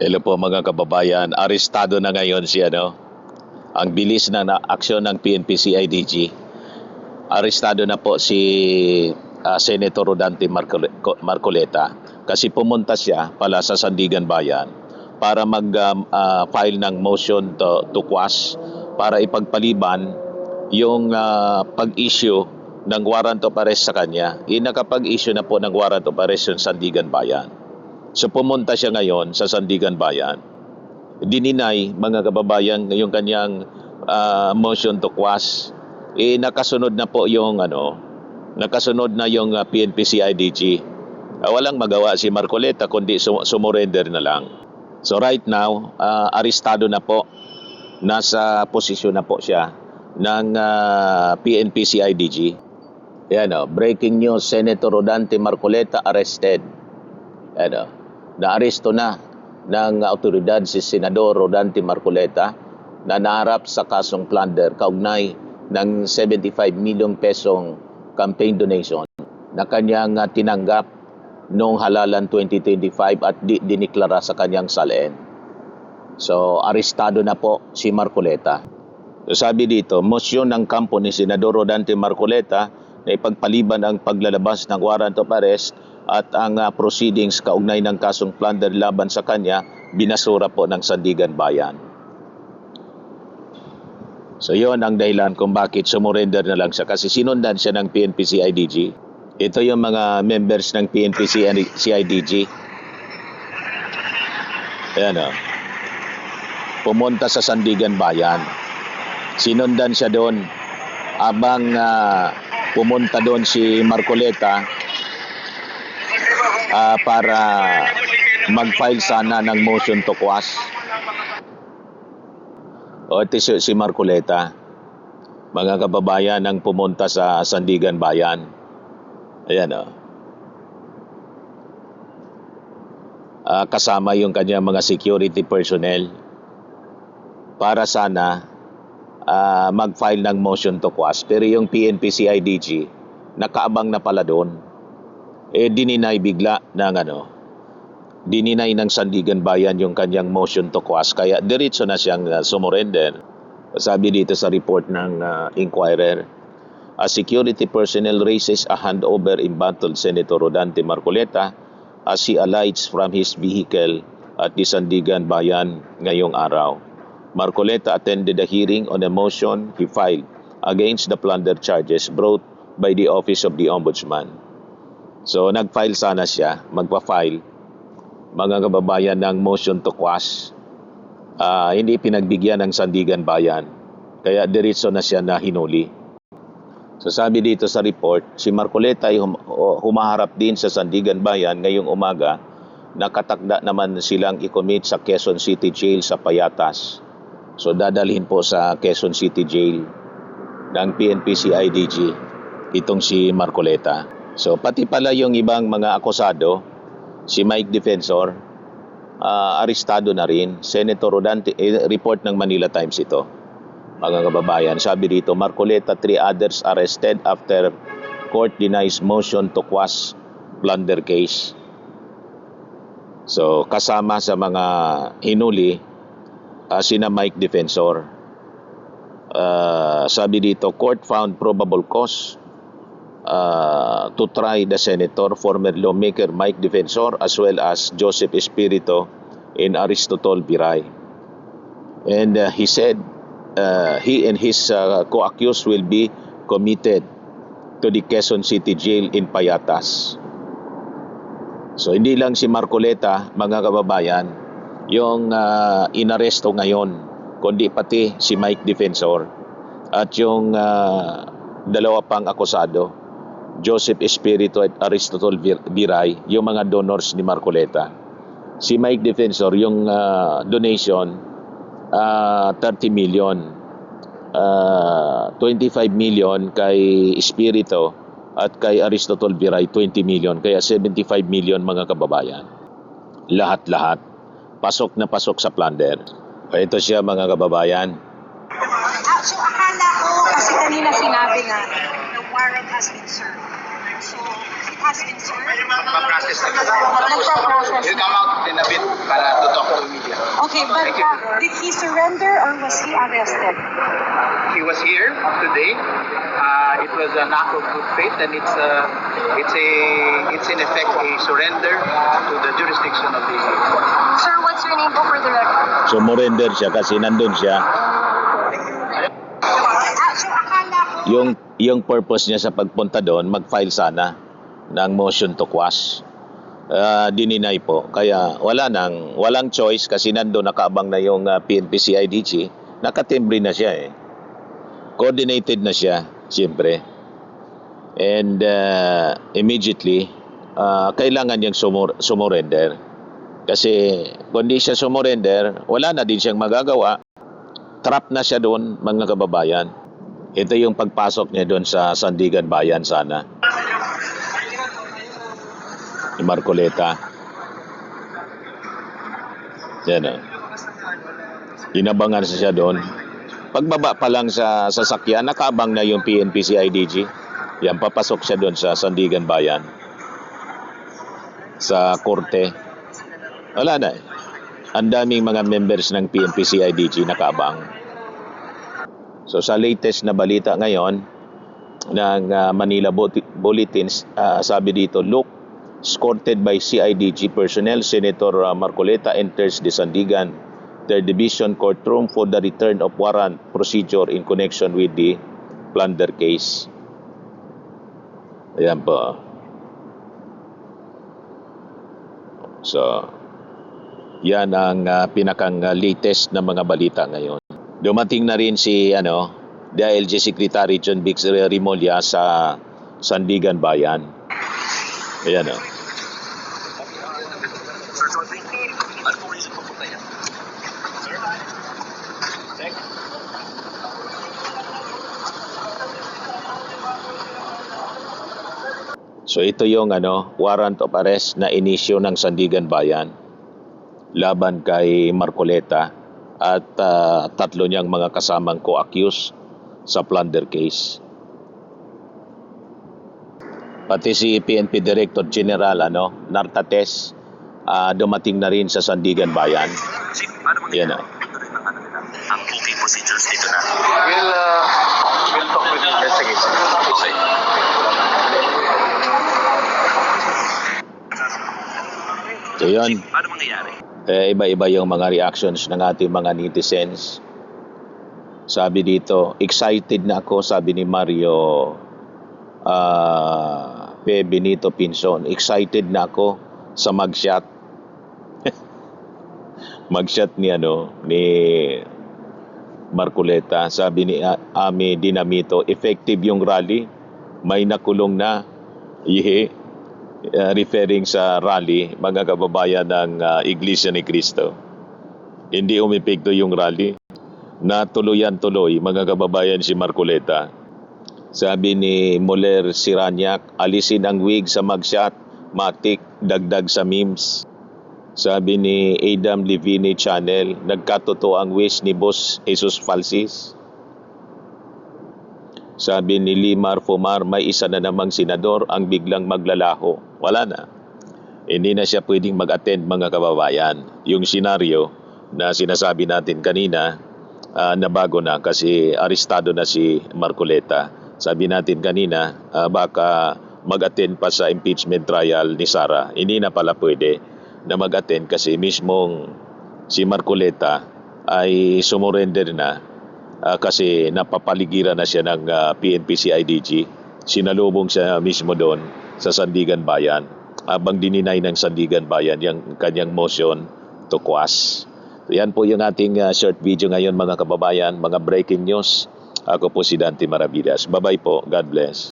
Hello po mga kababayan, arestado na ngayon si ang bilis na aksyon ng PNP-CIDG. Arestado na po si Senator Rodante Marcoleta kasi pumunta siya pala sa Sandigan Bayan para mag-file ng motion to quash para ipagpaliban yung pag-issue ng warrant of arrest sa kanya. Nakapag-issue na po ng warrant of arrest yung Sandigan Bayan. So pumunta siya ngayon sa Sandigan Bayan. Dininay mga kababayan yung kanyang motion to quash. Nakasunod na po yung nakasunod na yung PNP-CIDG. Walang magawa si Marcoleta kundi sumurrender na lang. So right now, arestado na po. Nasa posisyon na po siya ng PNP-CIDG. Breaking news, Senator Rodante Marcoleta arrested. Naaresto na ng autoridad si Senador Rodante Marcoleta na naharap sa kasong plunder kaugnay ng 75 milyong pesong campaign donation na kanyang tinanggap noong halalan 2025 at diniklara sa kanyang salain. So, arestado na po si Marcoleta. So, sabi dito, motion ng kampo ni Senador Rodante Marcoleta na ipagpaliban ang paglalabas ng warrant of arrest at ang proceedings kaugnay ng kasong plunder laban sa kanya binasura po ng Sandigan Bayan. So yon ang dahilan kung bakit sumurrender na lang siya kasi sinundan siya ng PNP-CIDG. Ito yung mga members ng PNP-CIDG. Pumunta sa Sandigan Bayan. Sinundan siya doon abang pumunta doon si Marcoleta para mag-file sana ng motion to quash. Ito si Marcoleta, mga kababayan ang pumunta sa Sandigan Bayan. Kasama yung kanyang mga security personnel para sana mag-file ng motion to quash. Pero yung PNP-CIDG nakaabang na pala doon. Dininay bigla ng dininay ng Sandigan Bayan yung kanyang motion to quash kaya diretso na siyang sumurrender. Sabi dito sa report ng Inquirer, a security personnel raises a handover in battle Senator Rodante Marcoleta as he alights from his vehicle at the Sandigan Bayan ngayong araw. Marcoleta attended a hearing on a motion he filed against the plunder charges brought by the Office of the Ombudsman. So nag-file sana siya, magpa-file mga kababayan ng motion to quash. Hindi pinagbigyan ng Sandigan Bayan kaya diretso na siya na hinuli. So sabi dito sa report, si Marcoleta ay humaharap din sa Sandigan Bayan ngayong umaga. Nakatakda naman silang i-commit sa Quezon City Jail sa Payatas. So dadalhin po sa Quezon City Jail ng PNP-CIDG itong si Marcoleta. So pati pala yung ibang mga akusado, si Mike Defensor, arestado na rin. Senator Rodante, report ng Manila Times ito. Mga kababayan, sabi dito, Marcoleta, 3 others arrested after court denies motion to quash plunder case. So kasama sa mga hinuli, sina Mike Defensor. Sabi dito, court found probable cause to try the senator, former lawmaker Mike Defensor, as well as Joseph Espirito and Aristotol Biray. And he said he and his co-accused will be committed to the Quezon City Jail in Payatas. So hindi lang si Marcoleta, mga kababayan, yung inaresto ngayon, kundi pati si Mike Defensor at yung dalawa pang akusado, Joseph Espirito at Aristotol Biray, yung mga donors ni Marcoleta. Si Mike Defensor, yung donation, 30 million. 25 million kay Espirito at kay Aristotol Biray, 20 million. Kaya 75 million mga kababayan. Lahat-lahat. Pasok na pasok sa plunder. Ito siya mga kababayan. So akala ko kasi kanina sinabi na the warrant has been served. So it has been served. Magpa-process na. He'll come out in a bit para to talk to me. Okay, but did he surrender or was he arrested? He was here today. It was an act of good faith, and it's in effect a surrender to the jurisdiction of the court. Sir, what's your name po for the record? Sumurrender siya kasi nandun siya. So akala ko... Yung purpose niya sa pagpunta doon, mag-file sana ng motion to quash. Dininay po. Kaya walang choice kasi nandun nakaabang na yung PNP CIDG. Nakatimbre na siya eh. Coordinated na siya, siyempre. And immediately, kailangan niyang sumurrender. Kasi kung di siya sumurrender, wala na din siyang magagawa. Trap na siya doon, mga kababayan. Ito yung pagpasok niya doon sa Sandigan Bayan sana. Ni Marcoleta. Yan o. Inabangan siya doon. Pagbaba pa lang sa sasakyan, nakaabang na yung PNP CIDG. Yan, papasok siya doon sa Sandigan Bayan. Sa korte. Wala na eh. Ang daming mga members ng PNP CIDG nakaabang. So sa latest na balita ngayon ng Manila Bulletins, sabi dito, look, escorted by CIDG personnel, Senator Marcoleta enters the Sandigan 3rd Division courtroom for the return of warrant procedure in connection with the plunder case. Ayan po. So, yan ang pinakang latest na mga balita ngayon. Dumating na rin si DILG Secretary John Bix Rimolya sa Sandigan Bayan. Ayan o. So ito yung warrant of arrest na inisyo ng Sandigan Bayan laban kay Marcoleta at tatlo niyang mga kasamang co-accused sa plunder case. Pati si PNP Director General Nartates dumating na rin sa Sandigan Bayan. Yan o. Ang booking procedures dito na. We'll talk with the investigation. Okay. So yun, Paano mangyayari? iba-iba yung mga reactions ng ating mga netizens. Sabi dito, excited na ako, sabi ni Mario P. Benito Pinson. Excited na ako sa mugshot. Mugshot ni Marcoleta. Sabi ni Ami Dinamito, effective yung rally. May nakulong na. Referring sa rally, mga kababayan ng Iglesia ni Cristo. Hindi umepekto yung rally. Natuluyan-tuloy, mga kababayan, si Marcoleta. Sabi ni Moler Siranyak, alisin ang wig sa mugshot, matik, dagdag sa memes. Sabi ni Adam Levine Channel, nagkatotoo ang wish ni Boss Jesus Falsis. Sabi ni Limar Fumar, may isa na namang senador ang biglang maglalaho. Wala na. Hindi na siya pwedeng mag-attend, mga kababayan. Yung senaryo na sinasabi natin kanina, nabago na kasi arestado na si Marcoleta. Sabi natin kanina, baka mag-attend pa sa impeachment trial ni Sara. Hindi na pala pwede na mag-attend kasi mismong si Marcoleta ay sumurrender na kasi napapaligiran na siya ng PNP CIDG. Sinalubong siya mismo doon sa Sandigan Bayan habang dininay ng Sandigan Bayan yung kanyang motion to quash. Yan po yung ating short video ngayon, mga kababayan, mga breaking news. Ako po si Dante Maravidas. Bye-bye po. God bless.